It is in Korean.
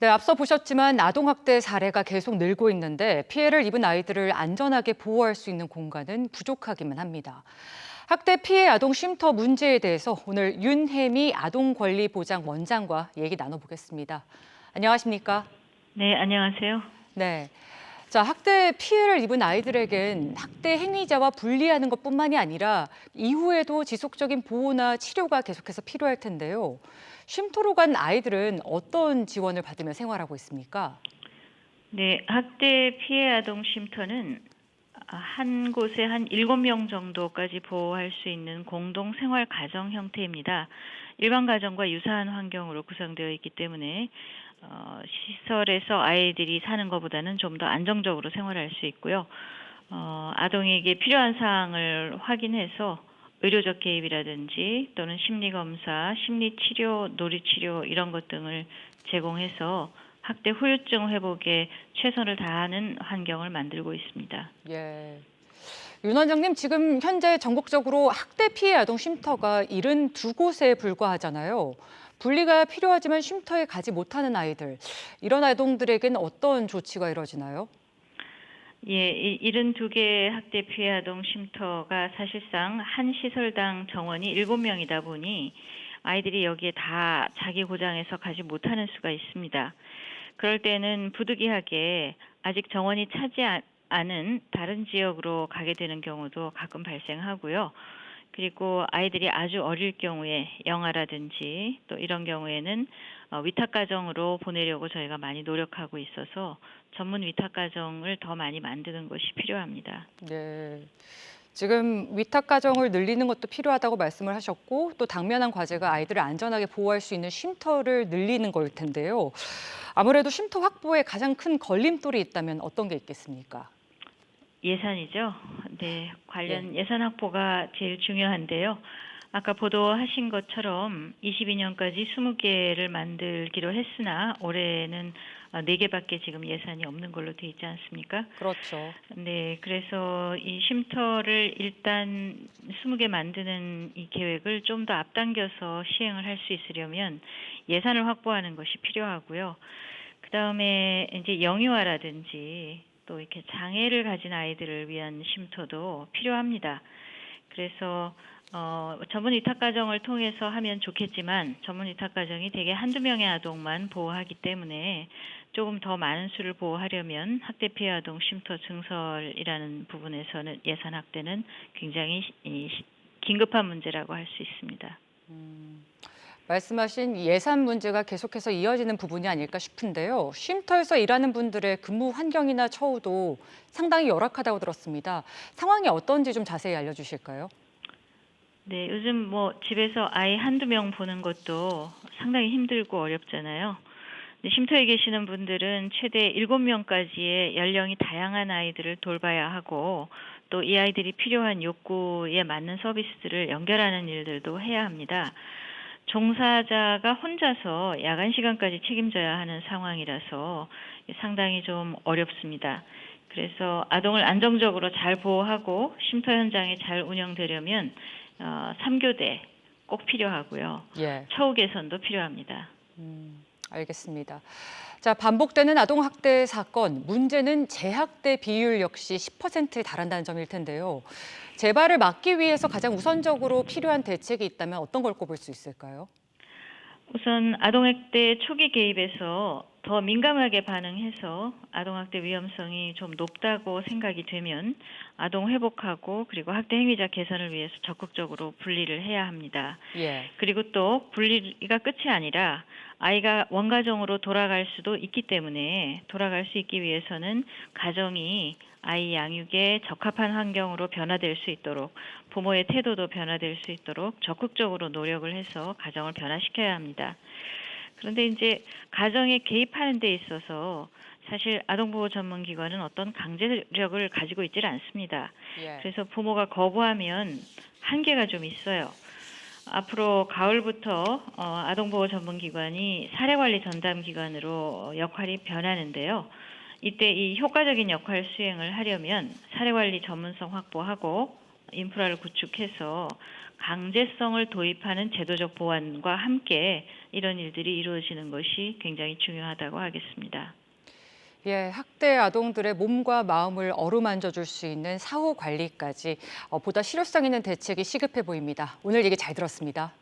네, 앞서 보셨지만 아동학대 사례가 계속 늘고 있는데 피해를 입은 아이들을 안전하게 보호할 수 있는 공간은 부족하기만 합니다. 학대 피해 아동 쉼터 문제에 대해서 오늘 윤혜미 아동권리보장원장과 얘기 나눠보겠습니다. 안녕하십니까? 네, 안녕하세요. 네. 자, 학대 피해를 입은 아이들에겐 학대 행위자와 분리하는 것뿐만이 아니라 이후에도 지속적인 보호나 치료가 계속해서 필요할 텐데요. 쉼터로 간 아이들은 어떤 지원을 받으며 생활하고 있습니까? 네, 학대 피해 아동 쉼터는 한 곳에 한 7명 정도까지 보호할 수 있는 공동 생활 가정 형태입니다. 일반 가정과 유사한 환경으로 구성되어 있기 때문에 시설에서 아이들이 사는 것보다는 좀 더 안정적으로 생활할 수 있고요. 아동에게 필요한 사항을 확인해서 의료적 개입이라든지 또는 심리검사, 심리치료, 놀이치료 이런 것 등을 제공해서 학대 후유증 회복에 최선을 다하는 환경을 만들고 있습니다. 예. 윤 원장님, 지금 현재 전국적으로 학대 피해 아동 쉼터가 72곳에 불과하잖아요. 분리가 필요하지만 쉼터에 가지 못하는 아이들, 이런 아동들에겐 어떤 조치가 이루어지나요? 예, 72개 학대 피해 아동 쉼터가 사실상 한 시설당 정원이 7명이다 보니 아이들이 여기에 다 자기 고장에서 가지 못하는 수가 있습니다. 그럴 때는 부득이하게 아직 정원이 차지 않은 다른 지역으로 가게 되는 경우도 가끔 발생하고요. 그리고 아이들이 아주 어릴 경우에 영아라든지 또 이런 경우에는 위탁가정으로 보내려고 저희가 많이 노력하고 있어서 전문 위탁가정을 더 많이 만드는 것이 필요합니다. 네. 지금 위탁 가정을 늘리는 것도 필요하다고 말씀을 하셨고 또 당면한 과제가 아이들을 안전하게 보호할 수 있는 쉼터를 늘리는 걸 텐데요. 아무래도 쉼터 확보에 가장 큰 걸림돌이 있다면 어떤 게 있겠습니까? 예산이죠. 네, 예. 관련 예산 확보가 제일 중요한데요. 아까 보도하신 것처럼 22년까지 20개를 만들기로 했으나 올해는 4개밖에 지금 예산이 없는 걸로 돼 있지 않습니까? 그렇죠. 네, 그래서 이 쉼터를 일단 20개 만드는 이 계획을 좀 더 앞당겨서 시행을 할 수 있으려면 예산을 확보하는 것이 필요하고요. 그다음에 이제 영유아라든지 또 이렇게 장애를 가진 아이들을 위한 쉼터도 필요합니다. 그래서 전문 위탁 가정을 통해서 하면 좋겠지만 전문 위탁 가정이 대개 한두 명의 아동만 보호하기 때문에 조금 더 많은 수를 보호하려면 학대 피해 아동 쉼터 증설이라는 부분에서는 예산 확대는 굉장히 긴급한 문제라고 할 수 있습니다. 말씀하신 예산 문제가 계속해서 이어지는 부분이 아닐까 싶은데요. 쉼터에서 일하는 분들의 근무 환경이나 처우도 상당히 열악하다고 들었습니다. 상황이 어떤지 좀 자세히 알려주실까요? 네, 요즘 뭐 집에서 아이 한두 명 보는 것도 상당히 힘들고 어렵잖아요. 근데 쉼터에 계시는 분들은 최대 7명까지의 연령이 다양한 아이들을 돌봐야 하고 또 이 아이들이 필요한 욕구에 맞는 서비스들을 연결하는 일들도 해야 합니다. 종사자가 혼자서 야간 시간까지 책임져야 하는 상황이라서 상당히 좀 어렵습니다. 그래서 아동을 안정적으로 잘 보호하고 쉼터 현장이 잘 운영되려면 3교대 꼭 필요하고요. 예. 처우 개선도 필요합니다. 알겠습니다. 자, 반복되는 아동학대 사건, 문제는 재학대 비율 역시 10%에 달한다는 점일 텐데요. 재발을 막기 위해서 가장 우선적으로 필요한 대책이 있다면 어떤 걸 꼽을 수 있을까요? 우선 아동학대 초기 개입에서 더 민감하게 반응해서 아동학대 위험성이 좀 높다고 생각이 되면 아동 회복하고 그리고 학대 행위자 개선을 위해서 적극적으로 분리를 해야 합니다. 예. 그리고 또 분리가 끝이 아니라 아이가 원가정으로 돌아갈 수도 있기 때문에 돌아갈 수 있기 위해서는 가정이 아이 양육에 적합한 환경으로 변화될 수 있도록 부모의 태도도 변화될 수 있도록 적극적으로 노력을 해서 가정을 변화시켜야 합니다. 그런데 이제 가정에 개입하는 데 있어서 사실 아동보호 전문기관은 어떤 강제력을 가지고 있질 않습니다. 예. 그래서 부모가 거부하면 한계가 좀 있어요. 앞으로 가을부터 아동보호 전문기관이 사례관리 전담기관으로 역할이 변하는데요. 이때 이 효과적인 역할 수행을 하려면 사례관리 전문성 확보하고 인프라를 구축해서 강제성을 도입하는 제도적 보완과 함께 이런 일들이 이루어지는 것이 굉장히 중요하다고 하겠습니다. 예, 학대 아동들의 몸과 마음을 어루만져 줄 수 있는 사후 관리까지 보다 실효성 있는 대책이 시급해 보입니다. 오늘 얘기 잘 들었습니다.